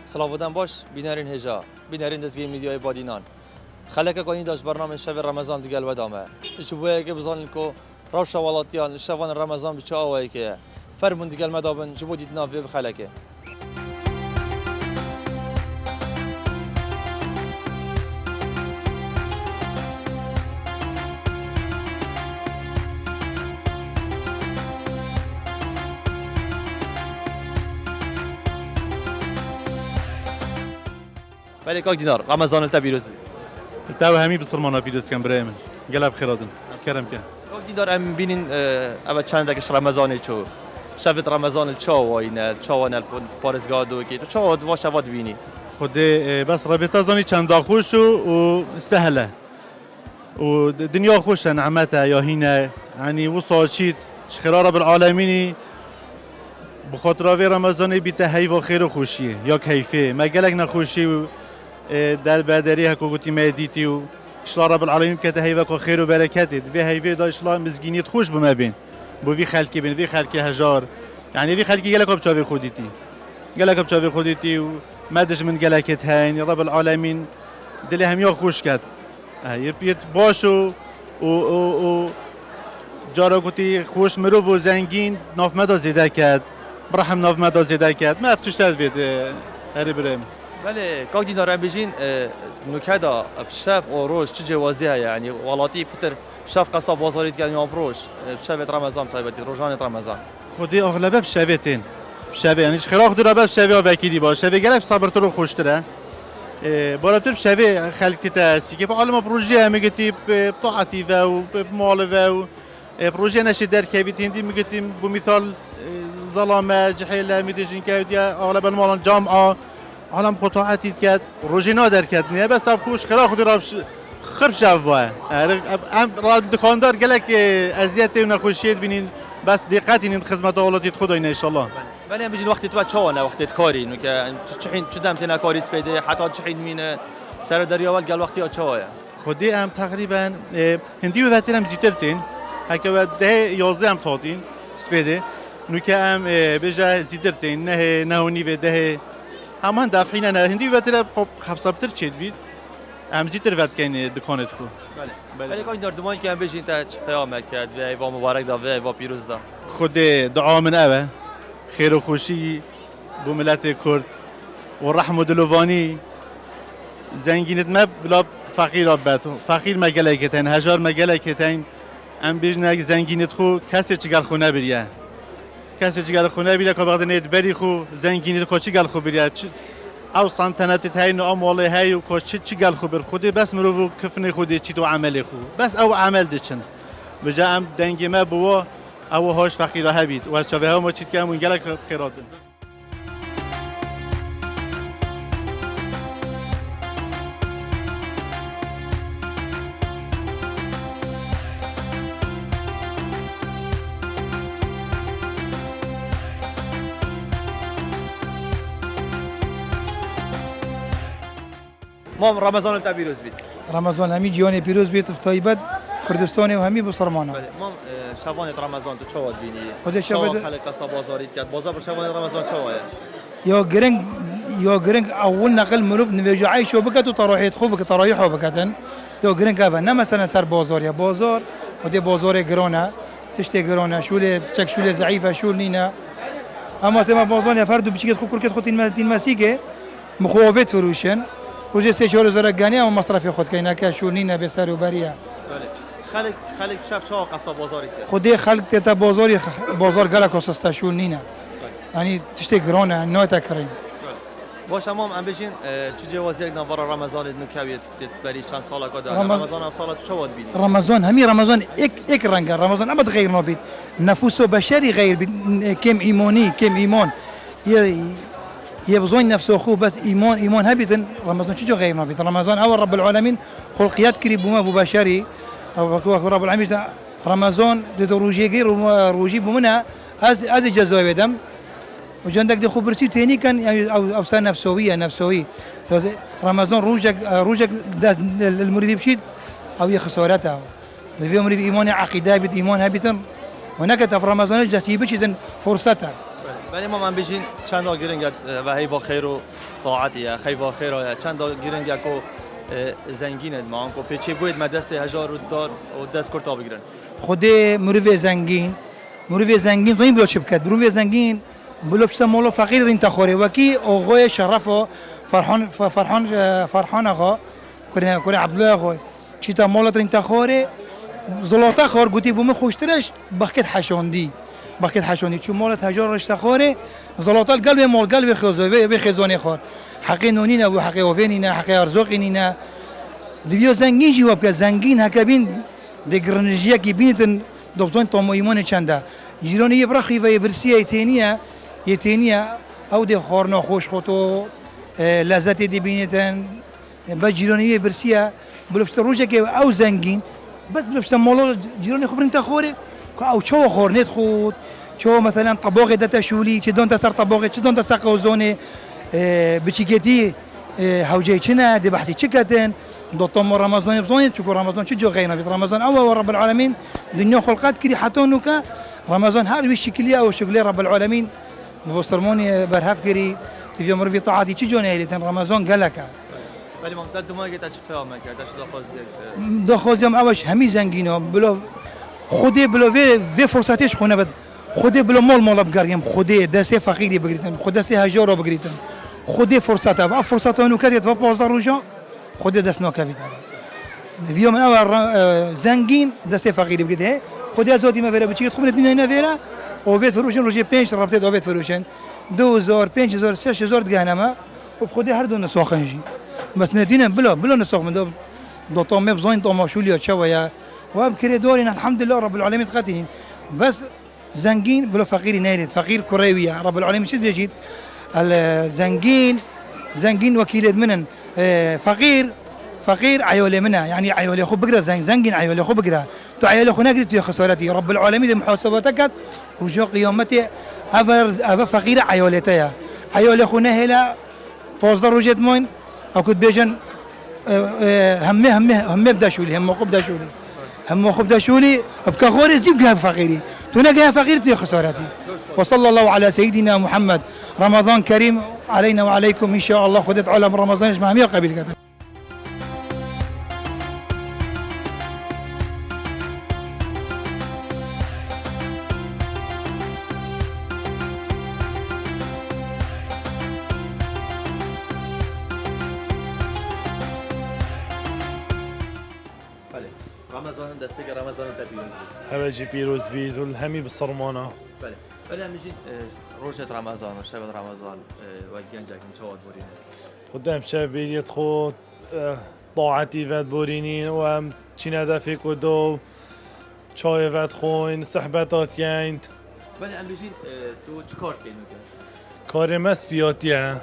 سلاودن باش بینارین هجا بینارین دزگی میدیای بادینان خلک کوینی داش برنامه شب رمضان دیگه الودامه شبوه که بزنن کو روش ولاتیان شبان رمضان بچه آوایی که فرمون دیگه المدابن جبو دیدنا به خلکه ولی کاک دینار رمضان التا پیروز التو همی بسرمانا پیروز کن برای من گلاب خیرادن کرم کن کاک دینار ام بینین اول چند دکش رمضانی چو شفت رمضان چه واینه چه وانه پارزگاه دو کی تو چه واد شواد بینی خود بس رابطه زانی چند خوش و سهله و دنیا خوش نعمتها یا هینه یعنی وصل شید شخرا رب العالمینی بخاطر في رمضان بيته هيفا خير وخوشيه يا كيفه ما قالك نخوشي در بدري هكو قلتي ما ديتي و شلا رب العالمين كته هيفا خير وبركات في هيفا دا شلا مزگينيت خوش بما بين بو في خلقي بين في خلقي هجار يعني في خلقي قالك بچاوي خوديتي قالك بچاوي خوديتي و ما دش من قالك هاين رب العالمين دلي هم يا خوش كات يبيت باشو و جارا قلتي خوش مرو و زنگين ناف مدا زيده كات برحم ناف مدا زیده کرد ما افتش تر بید هری برم بله کاک دینار بیشین نکدا بشاف و روش چه جوازی ها یعنی ولاتی پتر بشاف قصد بازاریت کنی آب روش بشافت رمضان تایبتی روزانه رمضان خودی اغلبه بشافتین بشافه یعنی خیلی داره بس بشافه وکیلی باشه شافه گلب صبرت رو خوشتره بالاتر بشافه خلقتی تاسی که عالم پروژه میگتی بطاعتی و بمال و پروژه نشد در کبیتین دی میگتیم بمثال ظلامه جحيله ميدجين كاوديا اغلب المال جامعه عالم قطاعاتي كات روجينا در كاتني بس اب خوش خرا خدي راب خرب شافوا ام دكاندار قالك ازيتي ونخوشيت بينين بس دقتين خدمه اولادي خداينا ان شاء الله ولی بيجي وقت تو چونه وقت کاری انه که چحين چدم تنا کاری سپیده حتی چحين مين سر دریاوال قال وقتی چویا خدي ام تقريبا هندي وفترم زيترتين هكا ده 11 ام تاطين سپیده نوکه ام بجا زیدرتین نه نهونی و ده همان دافعین نه هندی و تر خبصبتر چید بید ام زیدر وقت کنی دکانت کو بله ولی کاین دردمان که ام بجین تا پیام کرد و ایوا مبارک دا و ایوا پیروز دا خود دعا من اوه خیر و خوشی بو ملت کرد و رحم و دلوانی زنگینت ما بلا فقیر بات فقیر مگلکتن هزار مگلکتن ام بجنگ زنگینت خو کسی چیکار خونه بریه کسی چیکار خونه بیره که بعد نید بری خو زنگینی کو چیکار خو بیره او سنتنت تاین او ماله هی کو چیکار خو بر خودی بس مرو کفن خودی چی تو عمل خو بس او عمل دچن بجا ام دنگ ما بو او هاش فقیره هبید و چه هم چیت که اون گلک خیرات مام رمضان التا پیروز بید رمضان همی جیانی پیروز بید طیبت کردستان و همی بسرمانه مام شبان رمضان تو چواد بینی خود شبان خلق قصا بازاریت کرد بازار شبان رمضان چواه یا گرنگ اول نقل مروف نویجو عیشو بکت و تراحیت خوب بکت تراحیحو بکتن یا گرنگ اوه نه مثلا سر بازار یا بازار خود بازار گرانه تشتی گرانه شول چک شول ضعیفه شول نینه اما تما بازار یا فردو بچیکت خود کرکت خود تین مسیکه مخوافت فروشن روزی 3-4 گانی اما مصرف خود که اینا که شونی به سر و بریه خلق شب چه قصد بازاری کرد خودی خلق تا بازار گله کوسستا شونی نه یعنی تشتی گرانه نه تکریم باشه مام ام بشین چه جوازی نوار رمضان نکوید بری چند سال کده رمضان هم سال تو چه واد بینی رمضان همی رمضان یک رنگ رمضان ابد غیر نبید نفوس بشری غیر کم ایمانی کم ایمان يبغون نفسه خوب بس إيمان هبيتن رمضان شو غير ما بيت رمضان أول رب العالمين خلقيات كريم وما بشري أو رب العالمين رمضان روجي غير روجي بمنها هذا جزاء بدم وجندك دي خبرتي تاني كان يعني أو سنة نفسوية رمضان روجك المريد بشيد أو هي خسارتها في مريد إيمان عقيدة بيت إيمان هبيتن هناك في رمضان جسيبش إذن فرصتها ولی ما من بجین چند تا گرنگ و هی با خیر و طاعتیه خیر و خیر چند تا گرنگ کو زنگینه ما کو پیچه بود مدست هزار و دار و دست کرتا بگیرن خود مروی زنگین زنی بلو شب کرد مروی زنگین بلو بشتا مولا فقیر این تخوره وکی آقای شرف و فرحان آقا کنه عبدالله آقا چی تا مولا این تخوره زلاطه خور گوتی بوم خوشترش بخت حشاندی چون مالت هجارش تخوره زلاطه القلب مال قلب خزانه خور حقی نونینه و حقی اوینینه حقی ارزاقی نینه دیو زنگین جواب که زنگین هکبین دگرنجیا کی بینتن دوبزون تو ایمان چنده جیرانی یه برخی و یه برسیه یتینیه او دی خورنا خوش خودو لذت دی بینتن با جیرانی یه برسیه بلوشت روزه که او زنگین بس بلوشت مالا جیرانی خبرین تخوره که او چو خورنت خود چو مثلا طباق دتا شولی چه دون تسر طباق چه دون تسر قوزونه بچیکتی هوجي چنه دي بحثي چكتن دو طم رمضان بزوني تشكو رمضان چجو غينا في رمضان اول رب العالمين دنيا خلقات كري حتونك رمضان هذه الشكليه او شكليه رب العالمين بوسترموني برهف كري في يوم رفي طاعتي چجو نهيلي رمضان قالك ولی ممتد دو ماهی تا چه پیام کرد دو خوزیم اوش همی زنگینه بلو خودی بلو وی فرصتش خونه بد خودی بلو مال بگریم خودی دسته فقیری بگیریم خود دسته هجار رو بگیریم خودی فرصت اونو کردید و 15 روزا خودی دست نکردید ویو من اول زنگین دسته فقیری بگیره خودی از آدمی می‌بره بچه خوب ندینه نمی‌بره اوید فروشن روزی 5 رابطه اوید فروشن 2000 5000 6000 دگانما و خودی هر دو نساخنجی بس ندینه بلا نساخ من دو طعم بزاین طعم شولیا شویا و بكري دورنا الحمد لله رب العالمين قاتلين بس زنجين بلا فقير نايلت فقير كرويه رب العالمين شد بيجيد زنجين وكيل منن فقير عيولي منها يعني عيولي خو بقرا زنجين عيولي خو بقرا تو عيولي خو نقرت يا خسارتي رب العالمين محاسبتك وجو قيامتي افر فقير عيولتها عيولي خو نهلا بوزدر وجد موين او كنت بيجن هم بدا شولي هم خوب داشولي هم خوب داشولي ابقى غوري زيب قاها فقيري تونا قاها فقيرتي يا خسارتي وصلى الله على سيدنا محمد رمضان كريم علينا وعليكم ان شاء الله خدت علم رمضان اسمها 100 قبيل كده رمضان دست بگیر رمضان تبیوز هواجي بيروز بيز والهمي بالصرمانة. بله همچین روزت رمضان و شب رمضان و گنجک چواد بورینه قدام شاب بيديت خود طاعتي فات بورينين و چين دافي كودو چای فات خوين صحبتات يايند. بله همچین تو چیکار کنی کار مسبیاتیه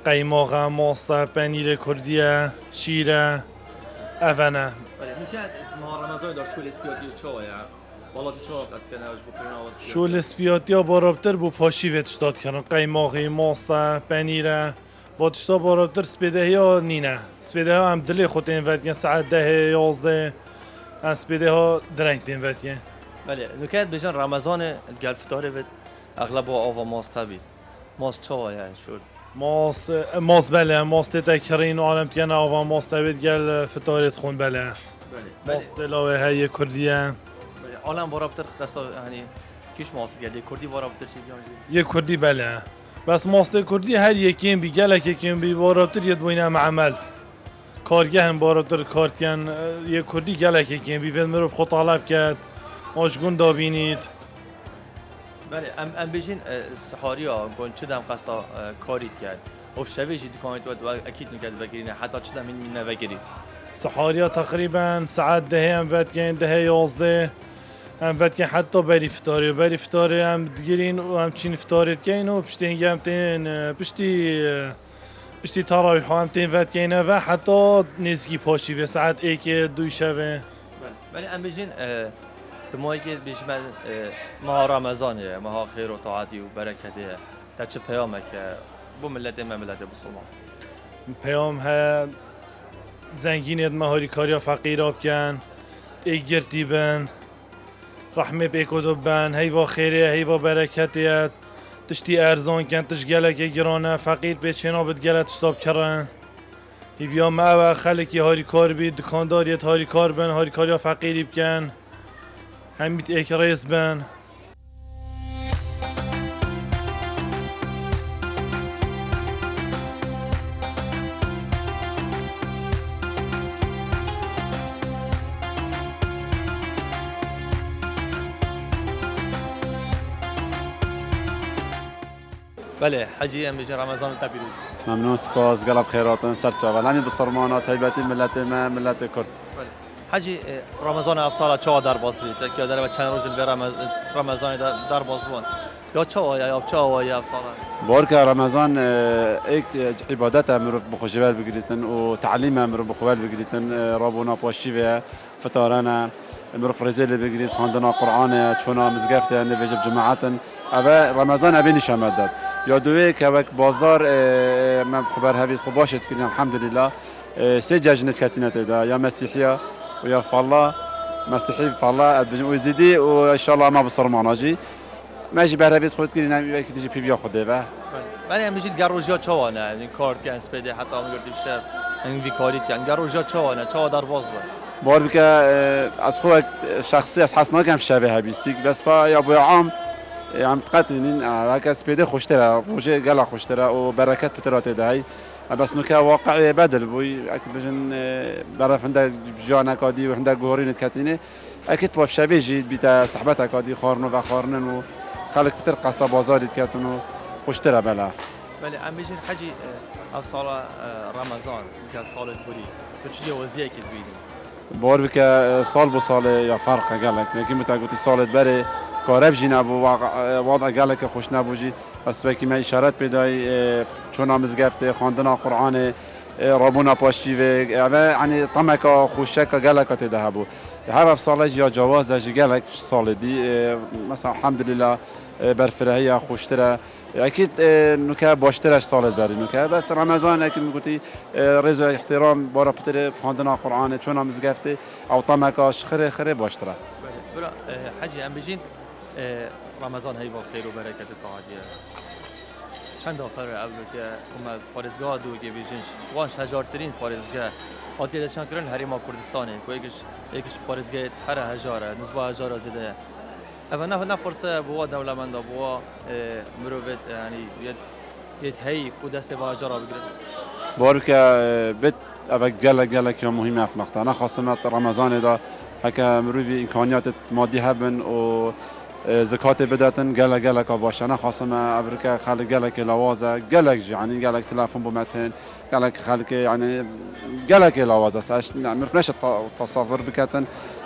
قیماغه ماسته پنیر کردیه شیره افنه بله میکرد ما رمضان داشت شول اسپیاتی و چای والله چای است که نهاش بکنه آواز شول اسپیاتیا بارابتر بو پاشی وتشتاد کردن قیماغی ماسته پنیره باتشتا بارابتر سپیده ها نینه سپیده ها هم دلی خود این ودگن ساعت 10 11 سپیده ها درنگ دین ودگن بله نکرد بجن رمضان الگل فتاره بد اغلب با آوا ماسته بید ماست چای شول ماست بله ماست تکرین و عالم تگن آوا ماست بید گل فتارت خون بله ماست دلاوه های کردیه عالم بارابتر خسته یعنی کیش ماست گلی کردی بارابتر چیزی یه کردی بله بس ماست کردی هر یکیم بی گلک یکیم بی بارابتر یه دوینه معمل کارگه هم بارابتر کارتین یه کردی گلک یکیم بی ولمرو خود طالب کرد آشگون دابینید بله ام بجین سحاری ها گون چه دم قصدا کاریت کرد و شبیه دکانت و اکید نکرد بگیرینه حتی چه دم این نوگیری سحاریا تقریبا ساعت 10 هم ودگن 10 11 هم ودگن حتی بری فتاری هم دگیرین و همچین فتاریت کن و پشتی هم تین پشتی تراویح هم تین ودگن و حتی نزگی پاشی و ساعت 1 2 شبه بله ام بجین دمایی که بیش من ماه رمضانیه ماه خیر و طاعتی و برکتیه تا چه پیامه که بو ملت بسلمان پیام ها زنگینیت مهاری کاریا فقیر آبکن ایگرتی بن رحمه بیکودو بن هیوا خیره هیوا برکتیت تشتي ارزان كان تشجلك جرانه فقير بيتشينا بتجلت تشتاب كران هيبيا ما خلك هاري كار بي دكاندار يت هاري كار بن هاري كاريا فقيري بكن هميت اكريس بن بله حجی ام بجی رمضان تبریز ممنون سپاس قلب خیراتن سر چاول همین بسرمانات هیبتی ملت ما ملت کرد حجی رمضان افسال چه در باز بید که در چند روز به رمضان در باز بون یا چه یا چه افسال بارك رمضان ایک عبادت امر بخوشیول بگیرید و تعلیم امر بخوال بگیرید رابونا پاشی و فتارنا امر فرزیل بگیرید خواندن قرآن چونا مزگفت نویج جماعت اما رمضان ابی نشان داد یادوی که وقت بازار من خبر هوید خوب باشد که الحمدلله سه جشنت کتینت دا یا مسیحیه و یا فالله مسیحی فالله وزیدی و ان شاء الله ما بصر ماناجی ماشي برهبيت خود كرينا يمكن تجي بيبيا خده به من هم بجید گروجا چوانه این کارت که اسپیده حتی هم گفتیم شب این ویکاریت کن گروجا چوانه چوا در باز بود بار بك از خود شخصی از حسنا کم شبه هبیسیک بس با یا بو عام عم تقتلين هكا اسپیده خوشتره روجه گلا خوشتره و برکت بترات دهی بس نوكا واقع بدل بوي اكيد بجن بعرف عندك جانا كادي وعندك جورين كاتينه اكيد باش شبه جيد بيتا صحبتها كادي خارنو و خارنن و خلق بتر قصة بازاري كاتنو خوشتره بلا بله ام بجید حجی افسال رمضان که سالت بودی تو چه وضعیه که ببینی بار بك سال بسال يا فرق قالك لكن متى قلت سالت بري قارب جينا ابو وضع قالك خوش نبوجي بس بكي ما اشارات بداي چون مزگفته خواندن قرآن رابونا پاشی و يعني طمك خوشك قالك تذهبوا هر سال یا جواز قالك سال دي مثلا الحمد لله برفرهيه خوشتره اكيد نوكا باشترش سالت بري نوكا بس رمضان اكيد میگوتی رضا احترام بارا پتر خواندن قرآن چون مزگفته او طمك خره خره باشتره برا حجی ام بجید رمضان هی با خیر و برکت تعالیه چند آخر اول که کم پارزگاه دو که بیشش وانش هزارترین پارزگاه آتی داشتن کردن هریما کردستانه که یکیش پارزگاه هر هزاره نسبت هزار زده اما نه فرصه بوا دولمندا بوا مروت یعنی یه هی و دست با هزار بگیره بارك بيت ابك قالك يوم مهم في نقطه انا خاصه رمضان دا هكا مروي امكانيات مادي هبن و زكاة بداتن قالك باش انا خاصه ابركا خالق قالك لوازه قالك يعني قالك تلفون بمتين قالك خالك يعني قالك لوازه ما فيناش التصور بكاتن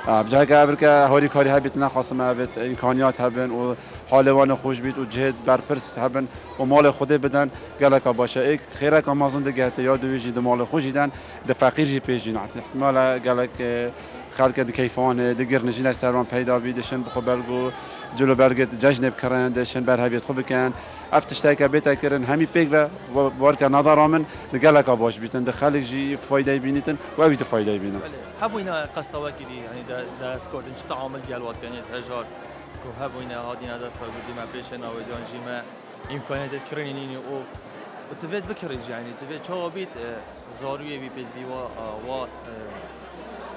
بجاك ابركا هوري كاري هبتنا خاصه بيت امكانيات هبن و حالوان خوش بيت و جهد برپرس هبن و مال خود بدن قالك باشه ايك خيرك امازون دقت ياد ويجي مال خوش دن د فقير جي بيجي احتمال قالك خالك كيفان دقر نجينا سران پیدا بيدشن بخبرگو جلو برگت جشن بکرن دشن بر هویت خوب بکن افتشتای که بیت کردن همی پیگ و بار که نظر من دگل که باش بیتن دخالک جی فایده بینیتن و اویت فایده بینن هبو اینا قصد وکیدی یعنی دست کردن چه تعامل جلوات کنید هزار که هبو اینا هادی ندار فردی ما پیش نویدان جیما امکانات کرینینی و تفید بکرید یعنی تفید چه بیت زاروی بی پید بی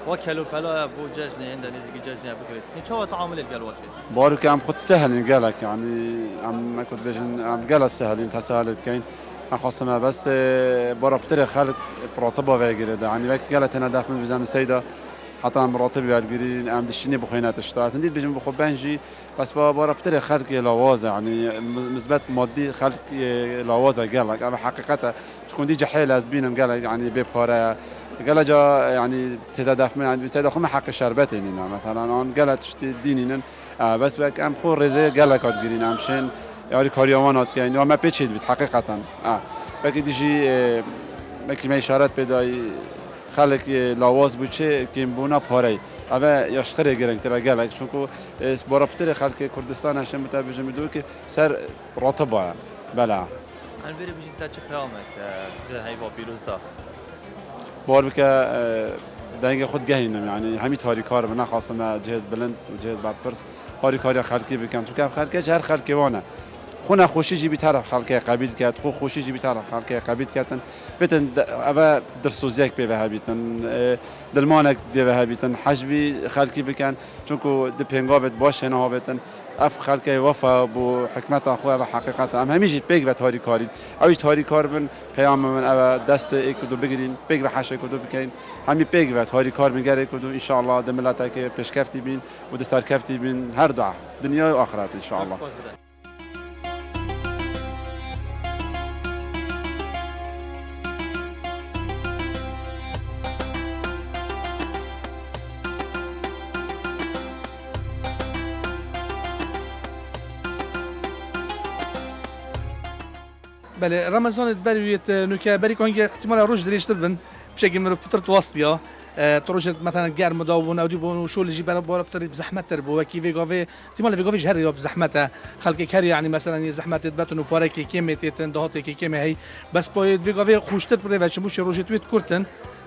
و کلو پلا بو جشن اندونزی کی جشن بکرید این چه تعامل الجلوات فيه بارك عم خد سهل قالك يعني عم كنت بجن عم قال سهل انت سهلت كاين خاصة بس برا بتري خالد براتبه وغيره يعني وقت قالت انا داخل من بجام السيده حتى مراتب قال عم دشيني بخينات اشتات نديت بجم بخو بنجي بس برا بتري خالد لوازه يعني مثبت مادي خالد لوازه قالك اما حقيقته تكون دي جحيل از بينهم قال يعني بيبارا قال جا يعني تدافع من عند بسيد اخو ما حق شربتين مثلا انا قالت تشتي دينين بس وك ام خو رزه قال لك تقولين امشين يعني كاريوانات كاين ما بيتشيد بحقيقه باقي ديجي باقي ما اشارات بداي خلق لاواز بوچه كيم بونا باري اما يشخره گرنگ ترا قال لك چونكو برابطه خلق كردستان عشان متابعه بدو که سر راتبه بلا انا بيري بيجي تاچ قيامت هاي با فيروزا بار بك دنگ خود گهینم يعني همي تاری کار من خاصه جهد بلند و جهد بعد پرس هاری کاری خلقی بکن تو که خلقی هر خلقی وانه خونا خوشی جی بیتر خلق قبیل کرد خو خوشی جی بیتر خلق قبیل کردن بتن اوا درسوزیک به هبیتن دلمانک به هبیتن حجبی خلقی بکن چونکو د پنگابت باشه نه هبیتن اف خلق وفا بو حکمت خو و حقیقت هم همیشه پیگ و تاری کاری اوی تاری کار بن پیام من اوا دست اکدو بگیرین پیگ و حش اکدو بکین همی پیگ و تاری کار میگره اکدو ان شاء الله د ملت که پیشکفتی بین و د سرکفتی بین هر دعا دنیا و آخرت ان شاء الله. بله رمضان بريت نوكا بري كونجي احتمال روج دريش تبن بشكل من فترة وسطية تروج مثلا جار مداون او ديبون شو اللي جيب بورا بطريق بزحمة تربو وكي في احتمال في جوفي جهري بزحمته خلق كاري يعني مثلا زحمة تباتن وبارك كيمه تن دهات كيمه هي بس بايد في جوفي خوشتت بريفش مش روج تويت كورتن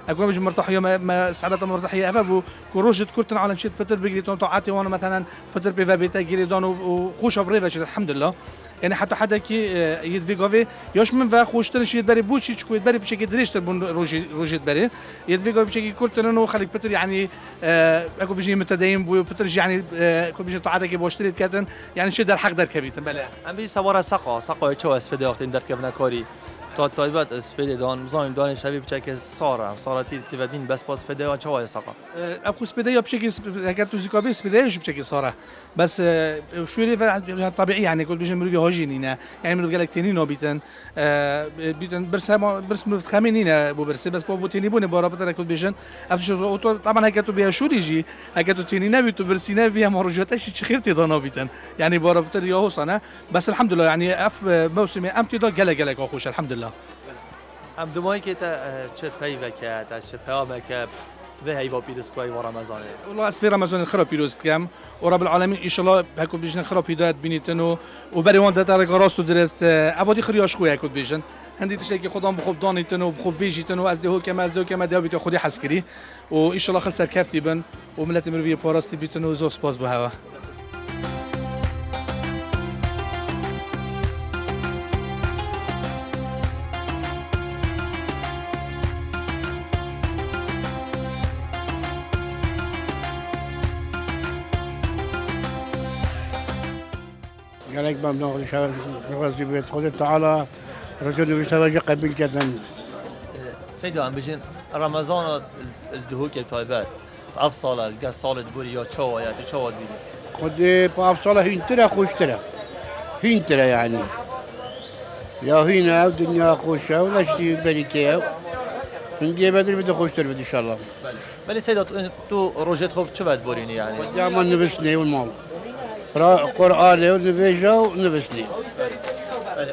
اكون مش مرتاحيه ما صعبه مرتاحيه افابو كروج كورتن عالم شيت بتر بيجري طاعتي وانا مثلا بتر بيفا بيتا جري دون وخوش بريفش الحمد لله يعني حتى حدا كي يدفيغوفي يوش من فا خوشتنش يدبري بوشي تشكو يدبري بشكل دريشتر بون روجي يدبري يدفيغوفي بشكل كورتن انه خليك بتر يعني اكو بيجي متدين بو بتر يعني كل بيجي طاعتك كي بوشتريت كاتن يعني شي در حق در كبيتن بلا ام بي سوار ساقا چو اسفده وقت درت كبنا كاري تا تایبت اسفده دان زان دانش هبی بچه سارتی تبدین بس باس فده یا چه ساقا اكو سبيديه بشكل هكا توزيكوبي سبيديه بشكل صاره بس شو طبيعي يعني كل بيجي مريو هاجينينا يعني مريو قالك تنين بيتن بيتن برس خامينينا بو برس بس بو تني بوني بورا بتر كل بيجن افتش طبعا هكا تو بيها شو يجي هكا تو تنينا بيتو برسينا بيها مروجات ايش خيرتي دانا بيتن يعني بورا بتر يا حسنا بس الحمد لله يعني اف موسم امتداد قلق خوش الحمد لله ام دمایی که تا چه پیوه که تا چه پیامه که به هیوا پیروز کوی و رمضانه والله اسفي رمضان خراب بيروز كام ورب العالمين ان شاء الله هكو بيجن خراب هدايت بينيتنو وبري وان دار راستو درست ابودي خرياش خويا هكو بيجن هندي تشتكي خدام بخوب دانيتنو بخوب بيجيتنو از دهو كما ده بيتو خدي حسكري وان شاء الله خلص كافتي بن وملت مرويه باراستي بيتنو زو سباس بهوا قالك ما بناخذ نغزي بيت خذ تعالى رجل بيتواجه قبل كذا سيدا ام بيجن رمضان الدهو که تایبت اف سال الگه سال بوری یا چوا یا چوا بيدي خذ باف صلاة هين خوش ترى هين ترى يعني يا هنا الدنيا خوشة ولا شيء بريكة نجي بدري بده خوش ترى ان شاء الله ولی سيدا تو روجت خوب چه باید بورینی يعني دائما نفسني والمال قرآن ونفيجا ونفسني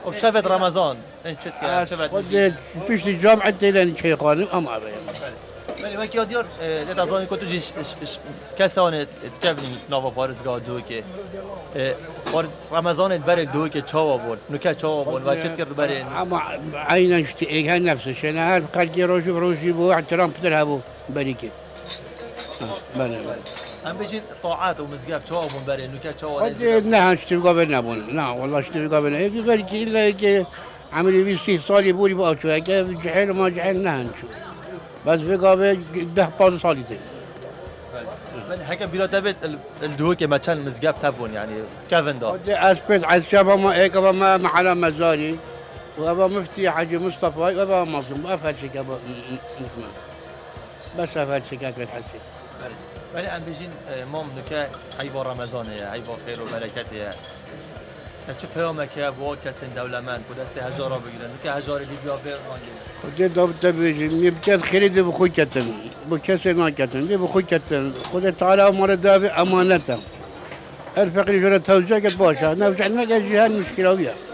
و شفت رمضان این چت که شفت خذ فيش الجامعة تيلان شيء قانون أما عليه ولی وقتی دیار لازم که تو جیش کسان تبنی نوا بارزگاه دو که رمضان بر دو که چاوا بود نکه چاوا بود و چت کرد برین أما عينا اشتئيك هاي نفس الشيء أنا عارف قال روشي بو احترام بترها بو بريكة بله هم بيجي طاعات ومزقاف چاوا بود برین نکه چاوا قد نه اشتري قبل نبون لا والله اشتري قبل هيك بريكة إلا هيك عملي في سي صالي بوري بو شو هيك جحيل وما جحيل نهنشو بس في قبل ده باز صالي تاني من هكا بلا تبت الدهو که مچن مزقاف تبون يعني كيفن دا قد أثبت على الشباب ما هيك ما على مزاري وأبا مفتي حاجي مصطفى وأبا مظلوم أفعل شيء أبا نسمع بس أفعل شيء كاك حسي ولی ام بيجين مام نکه عیبا رمضانه عیبا خیر و برکته چه پیامه که با کسی دولمند بود دست هزارا بگیرن نکه هزار دی بیا برمانگی خد دو تبيجي نبتدي خريدي بخوي كتن بكسر ما كتن دي بخوي كتن خد تعالى أمر دابي أمانته الفقر جرى توجه قد باشا نرجعنا جهة مشكلة وياه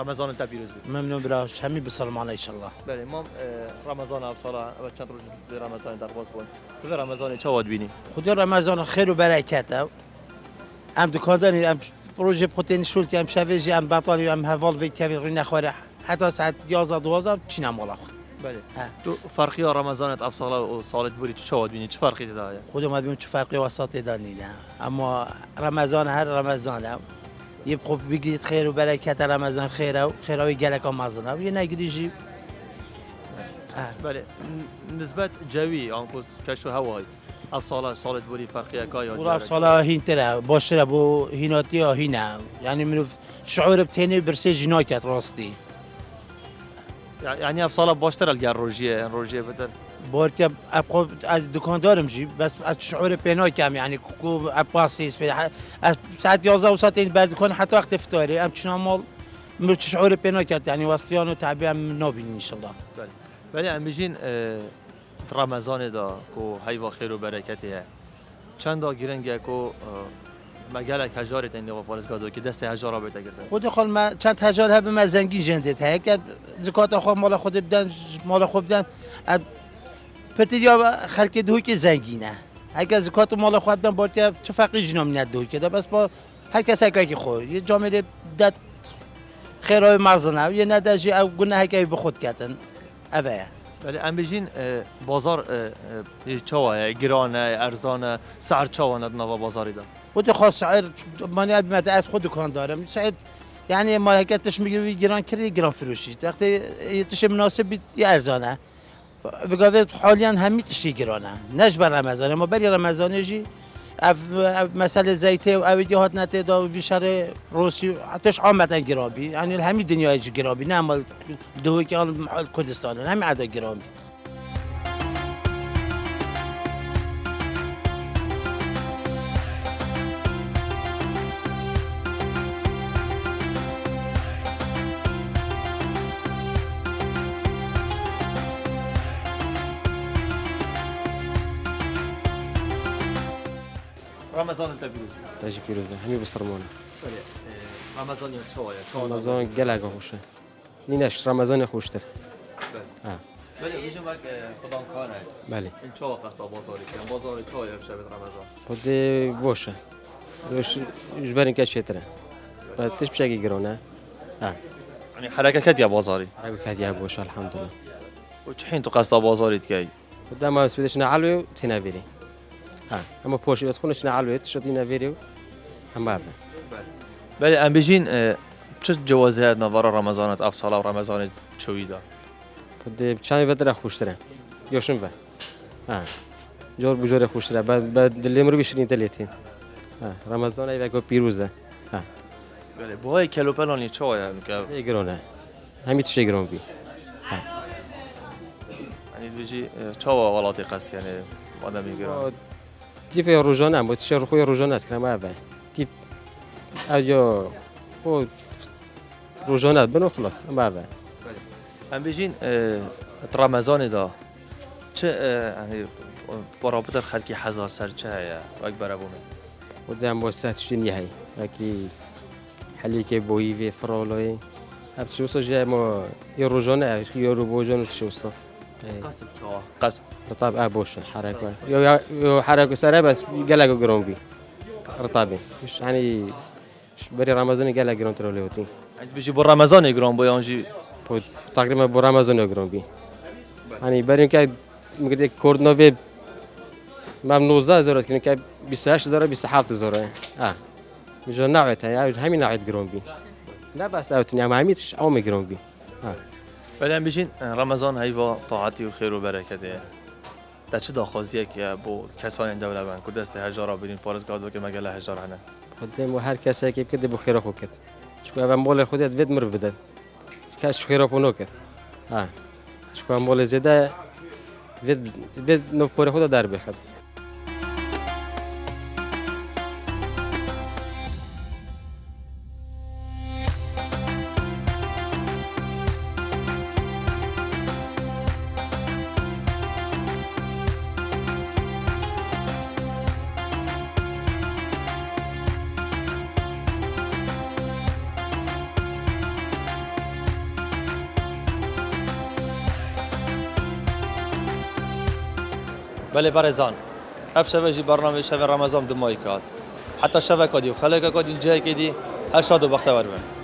رمضان انت پیروز بود ممنون براش همي بسلمانه ان شاء الله بله مام رمضان افسالا و چند روز رمضان در باز بود تو رمضان چه واد بینی خدا رمضان خير وبركاته ام دکانداری ام پروژه پروتئین شولتی ام شویجی ام بطالی ام هوال وی کوی روی نخوره حتی ساعت 11 12 چی نمالا خو بله ها. تو فرقی رمضانت افساله و سالت بوری تو چه بینی چه فرقی داره خودم ادبیم چه فرقی وسط دانی نه اما رمضان هر رمضانه يبقوا بقيت خير وبركات رمضان خير خير ويقالك مازنا ويناقريجي بله نسبت جوی آنکوز کشو هوای افساله سالت بوری فرقی کای ورا صلاة هين ترى باشرة بو هيناتي هنا يعني من شعور بتاني برسي جناكت راستي یعنی افساله باشتر الگر روژیه بتر بوركب ابقى از دكاندار مجي بس شعور بيناي كم يعني كو اباسيس ساعات 11 وساعتين بعد كون حتى وقت افطاري ام شنو مال شعور بيناي كت يعني وصيان وتعبئه نابين ان شاء الله ولی ام بجین رمضان دا کو هیوا خیر و برکتیه چند دا گیرنگه کو مگلک هجارت این نقاب فارزگاه که دست هجارا بیت گرفته خود خال ما چند هجار هب ما زنگی جنده هيك زکات خو مال خود بدن مال خود بدن پتریا خلک دوی که زنگینه اگه زکات مال خود بدن باید چه فرقی جنام ند دوی که بس با هر کسی که خو یه جامعه داد خیرای مغزنه یه نداجی او گناه که به خود کردن اوه ولی ام بجین بازار چواه گرانه ارزانه سعر چواه ندنوا بازاری دا خود خاص سعر ماني ابي از خود دکان دارم سعر يعني ما هيك تشمي جيران كري جيران فروشي وقتی تش مناسب يا ارزانه بقاوت حاليا همي تشي جيرانه نجبر رمضان ما بري رمضان يجي مسألة زيته و اويدي هات نته دا في شهر روسي حتىش عامه جرابي يعني الهمي دنيا يجي جرابي نعمل دوي كان كردستان همي عدا جرابي رمضان انت پیروز تاجي فيروز همي بسرمانه رمضان چواه رمضان قلق خوشه نينش رمضان خوشتر ولی میگم که خدا کاره بله این چواه قصد بازاری که بازار چواه شب رمضان خود باشه روش جبرين كاشيتره تش بشكل جرونه یعنی حرکت یا بازاری راكو كاد يا باشه الحمد لله و چه تو قصد بازاری کی قدام ما سبيدش نعلو تنافيري اما بوش يدخلش نعلو تشدينا فيديو هم بابا بله ام بجین چه جوازه نوارا رمضانت افساله و رمضان چوی دا خود چند فتره خوشتره يوشن با جور بجور خوشتره بعد اللي مرو بيشرين تلاتين رمضان اي وقت بيروزه بله بوهای کلو پلانی چواه که يقرونه همي تشي يقرون بي یعنی بجی چواه ولاتی قصد یعنی آدم میگیرن كيف يا روجانا ما تشير خويا روجانات كلام هذا كيف اجو هو روجانات بنو خلاص ما هذا ام بجین رمضان دا چه یعنی برابر خلکی هزار سر چه هیا و اکبر ابومی قدام بوسات شنو هي لكن حلي كي بوي في فرولوي ابشو سجا مو يا روجانا يا روبوجان شو صف قصب چواه قصب رطاب ابوش حركه يو حركه سرا بس قلقوا جرومبي رطابي مش يعني بري رمضان قلق جرون تروليوتي یعنی بجی بر رمضان اگرام با یانجی تقريبا برمضان جرومبي يعني بري كا مقدر كوردنوفي ممنوزه زورت كان 28000 27000 مجا نوعتها يعني همي نوعيه جرومبي لا بس اوتني ما هميتش او جرومبي بله ام بجین رمضان هیوا طاعتی و خیر و برکته در چه داخوازیه که با کسانی دوله بند که دست هجارا برین پارزگاه دو که مگله هجار هنه قدام هر کسی که بکده بخیر خو کرد چون اول مال خودت ود مر بدن کاش خیر خو نکرد چون مال زیاده ود نو پر خود در بخد بله برزان اب شبه جی برنامه شب رمضان دمایی کاد حتی شبکه دی و خلک کدی جای کدی هر شاد و بختور بن